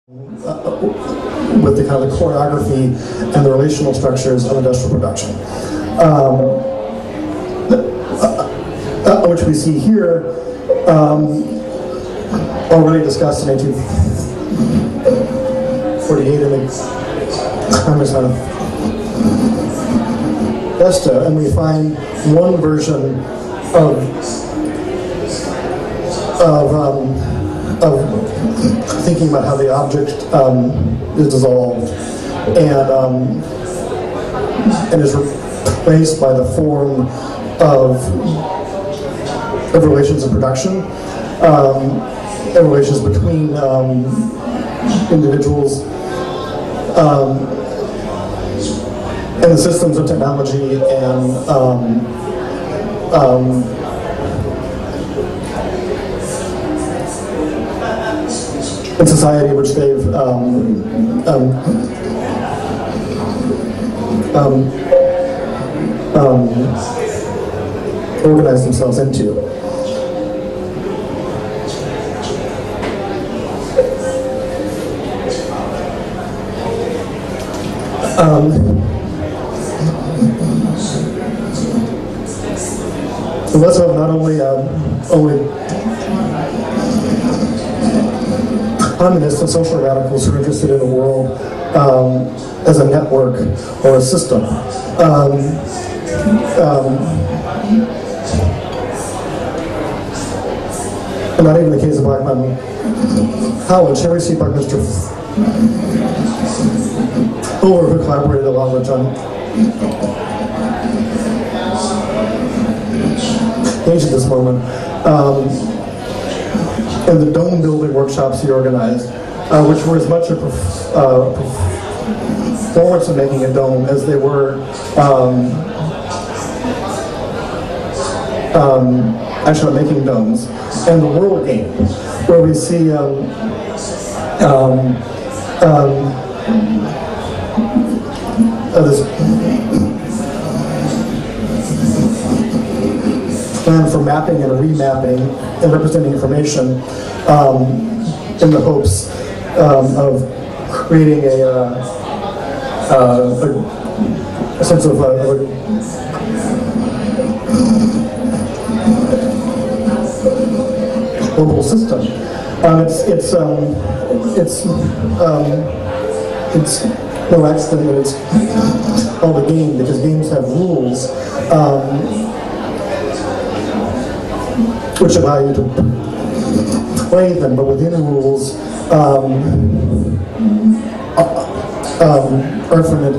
with the kind of the choreography and the relational structures of industrial production, which we see here, already discussed in 1848 in the Amazon Vesta, and we find one version of thinking about how the object is dissolved and is replaced by the form of relations of production, and relations between individuals, and the systems of technology and society which they've organized themselves into. Let's hope not only communists and social radicals who are interested in the world as a network or a system. And not even the case of Blackman College. Here we see Buckminster Fuller, who collaborated along with John Cage at this moment, and the dome building workshops he organized, which were as much a performance of making a dome as they were actually making domes, and the world game, where we see this plan for mapping and remapping and representing information in the hopes of creating a sense of a global system. It's no accident that it's called a game, because games have rules which allow you to play them, but within the rules are infinite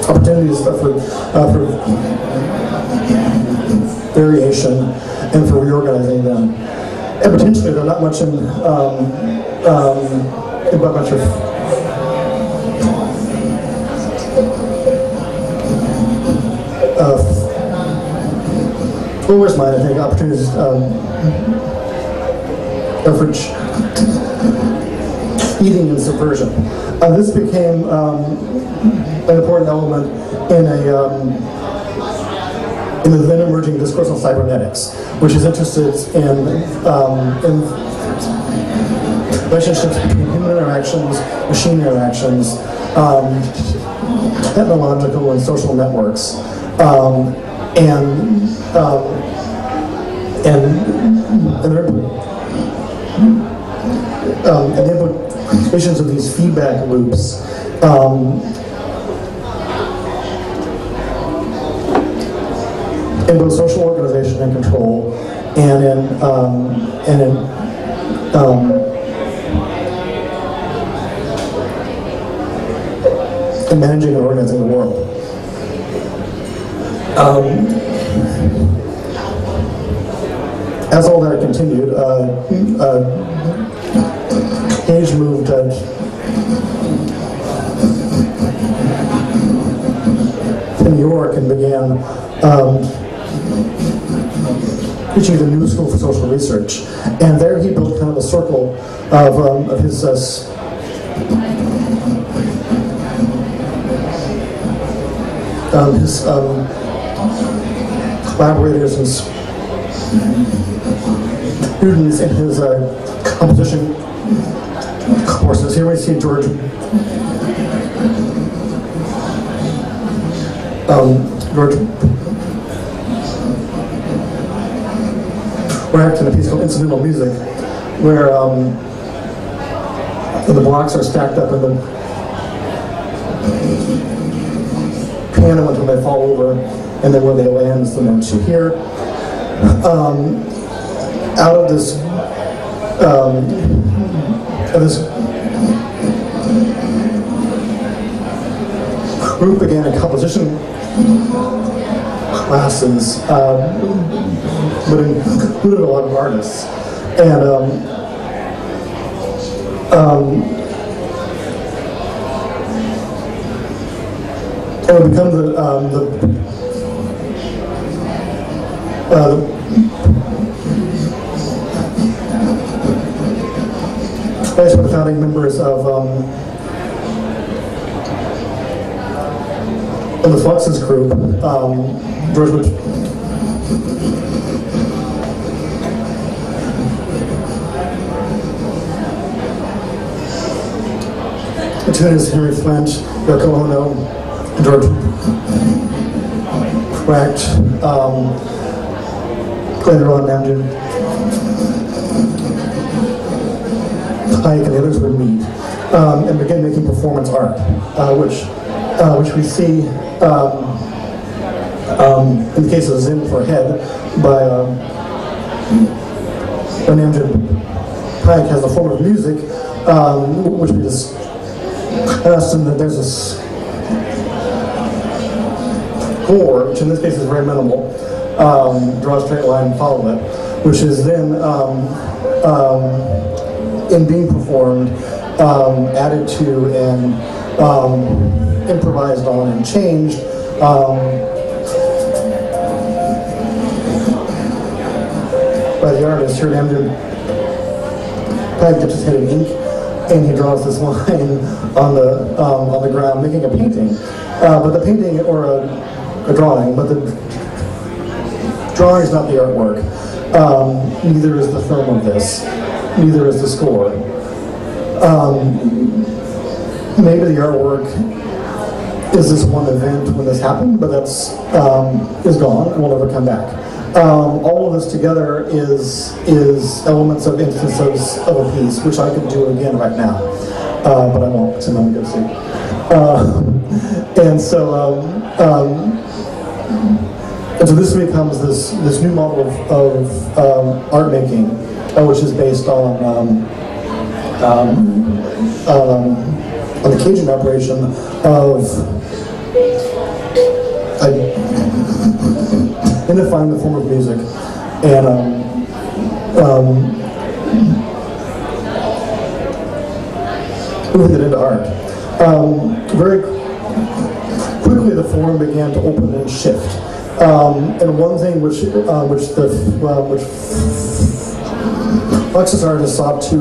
opportunities for variation and for reorganizing them. And potentially they're not much in Buckminster Fuller's mind, I think, opportunities for eating and subversion. This became an important element in the then emerging discourse on cybernetics, which is interested in relationships between human interactions, machine interactions, technological and social networks, and the implications of these feedback loops in both social organization and control, and in managing and organizing the world. As all that continued, Cage moved to New York and began teaching the New School for Social Research, and there he built kind of a circle of his collaborators and students in his composition courses. Here we see George Brack in a piece called Incidental Music, where the blocks are stacked up in the piano until they fall over, and then where they land is the notes you hear. Out of this group began in composition classes, but included a lot of artists, and it would become the place where the founding members of the Fluxus group, George would Tunis, Henry Flint, Kowloon, George Brack, later on Namjoon Pike and the others would meet and begin making performance art, which we see in the case of Zim for Head by Namjoon Pike has a form of music which we discussed, and that there's a score, which in this case is very minimal, draw a straight line and follow it, which is then in being performed, added to and improvised on and changed by the artist. Here, Namjoon Pike dips his head in ink, and he draws this line on the ground, making a painting. But the painting, or a drawing, but the drawing is not the artwork. Neither is the film of this. Neither is the score. Maybe the artwork is this one event when this happened, but that's is gone and will never come back. All of this together is elements of instances of a piece, which I could do again right now, but I won't, because I'm going to go see. And so this becomes this new model of art making, which is based on the Cajun operation of identifying the form of music and moving it into art. Very quickly, the form began to open and shift. And one thing which Fluxus artists sought to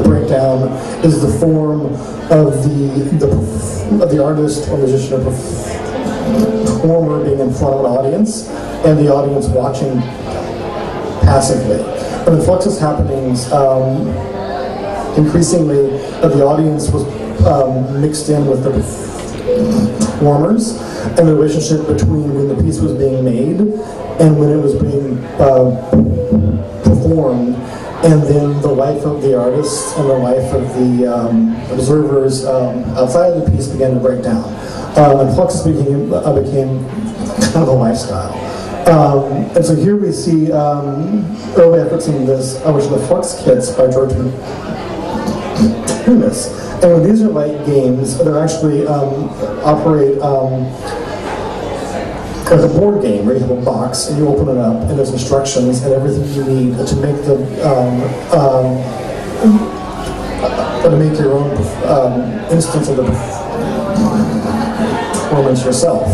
break down is the form of the artist or musician or performer being in front of an audience and the audience watching passively. But in Fluxus happenings, increasingly the audience was mixed in with the performers, and the relationship between when the piece was being made and when it was being performed, and then the life of the artists and the life of the observers outside of the piece began to break down. And Fluxus became kind of a lifestyle. And so here we see early efforts in this, which are the Flux kits by George Tunis. And when these are like games, they actually operate as a board game where you have a box and you open it up and there's instructions and everything you need to make to make your own instance of the performance yourself.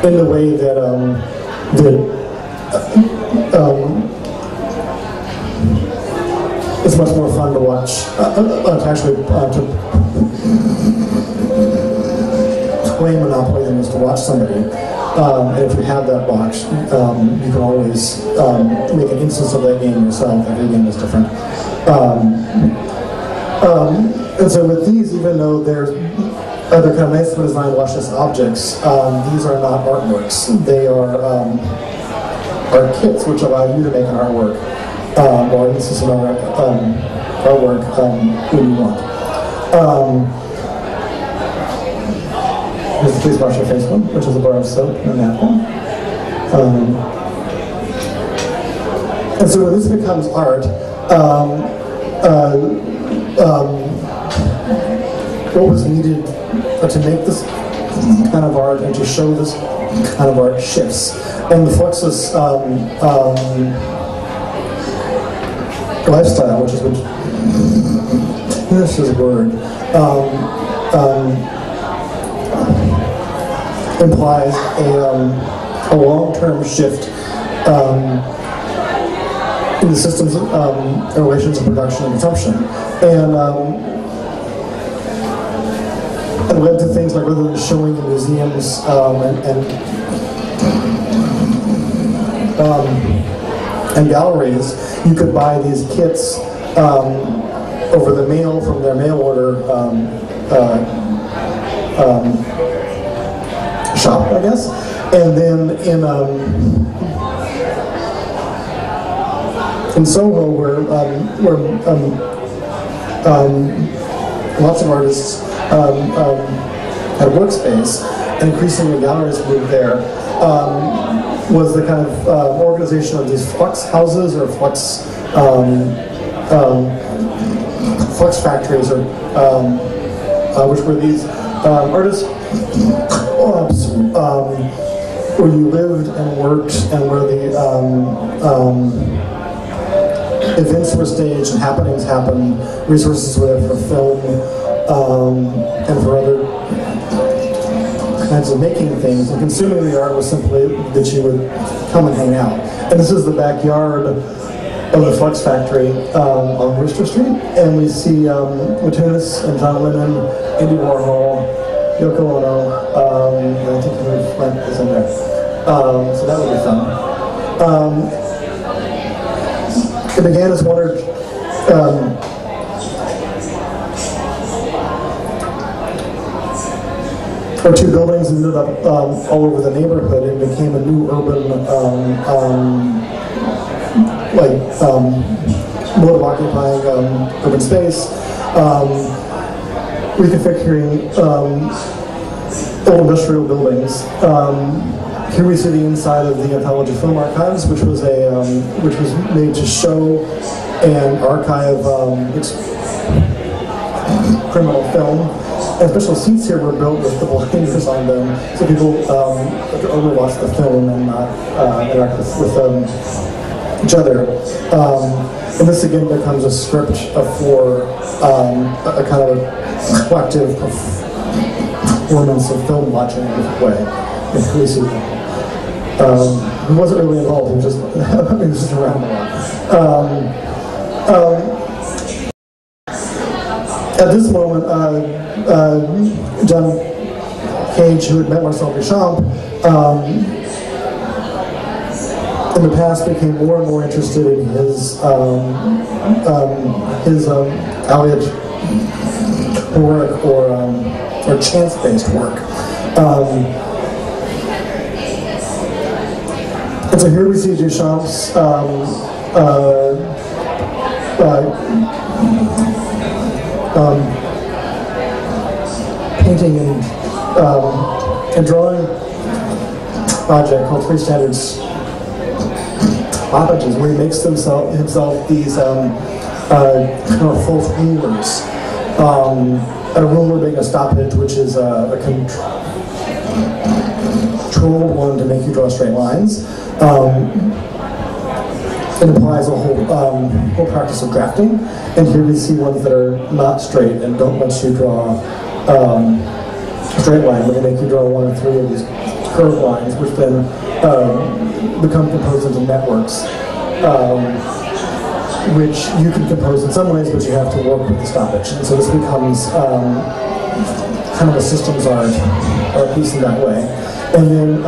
In the way that it's much more fun to watch, to actually play Monopoly than it is to watch somebody And if you have that box, you can always make an instance of that game yourself. Every game is different. And so with these, even though they're kind of nicely designed luscious objects, these are not artworks. They are kits which allow you to make an artwork, or an instance of artwork when you want. Here's the Please Wash Your Face one, which is a bar of soap and a napkin. And so when this becomes art, what was needed to make this kind of art and to show this kind of art shifts. And the Fluxus lifestyle, which is this is a word, implies a long-term shift in the systems and relations of production and consumption, and led to things like, rather than showing in museums and galleries, you could buy these kits over the mail from their mail order shop, I guess, and then in Soho, where lots of artists had workspace, and increasingly galleries moved there, was the kind of organization of these flux houses or flux factories, or which were these artist hubs where you lived and worked, and where the events were staged and happenings happened. Resources were there for film and for other kinds of making things, and consuming the art was simply that you would come and hang out. And this is the backyard of the Flux Factory on Rooster Street, and we see Matunis and John Lennon, Andy Warhol, Yoko Ono, and I think Frank is in there. So that would be fun. It began as one or two buildings, and ended up all over the neighborhood, and became a new urban mode of occupying urban space, reconfiguring old industrial buildings. Here we see the inside of the Anthology Film Archives, which was made to show and archive criminal film. And special seats here were built with the blinders on them, so people could overwatch the film and not interact with each other. And this again becomes a script for a kind of collective performance of film watching in a different way. He wasn't really involved, he was just, he was just around a lot. At this moment, John Cage, who had met Marcel Duchamp, in the past became more and more interested in his alliage work, or chance-based work. And so here we see Duchamp's painting and drawing project called Three Standard Stoppages, where he makes himself these kind of false rulers. A ruler being a stoppage, which is a controlled one to make you draw straight lines. It implies a whole practice of drafting, and here we see ones that are not straight and don't let you draw a straight line, but they make you draw one or three of these curved lines, which then become composed into networks, which you can compose in some ways, but you have to work with the stoppage. And so this becomes kind of a systems art piece in that way. and then